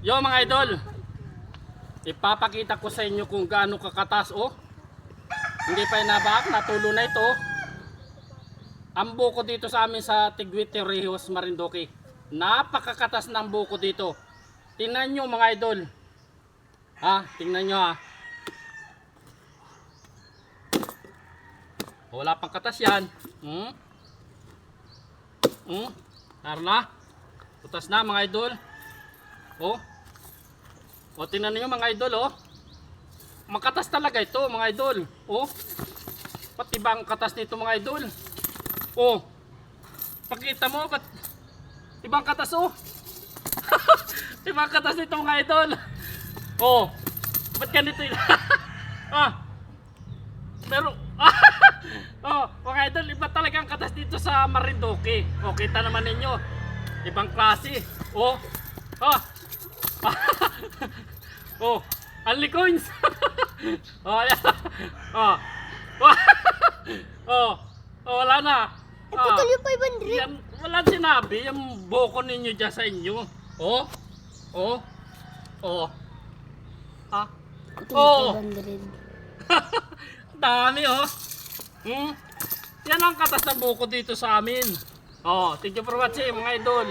Yo mga idol, ipapakita ko sa inyo kung gaano kakatas oh. Hindi pa inabak, natulo na ito. Ang buko dito sa amin sa Tigwiti Rihos, Marinduque. Napakakatas ng buko dito. Tingnan nyo mga idol. Ha, tingnan nyo ha. Wala pang katas yan. Tara na. Putas na mga idol. Oh. O tingnan niyo mga idol oh. Makatas talaga ito mga idol. Oh. Pati bang katas nito mga idol. Oh. Pakita mo ba't ibang katas oh. Ibang katas nito mga idol. Oh. Ba't ganito yun? Ah. Pero oh, mga idol, iba talaga ang katas dito sa Marinduque. Oh, kita naman ninyo. Ibang klase. Oh. Ah. Oh, only coins. Oh, yeah. Oh. Oh. Oh, wala na. Ito yung 500. Yan, wala sinabi. Yung buko ninyo dyan sa inyo. Oh. Oh. Oh. Ah. Ito Oh. yung 500. Dami oh. Yan ang katas ng buko dito sa amin. Oh, thank you for watching mga idol.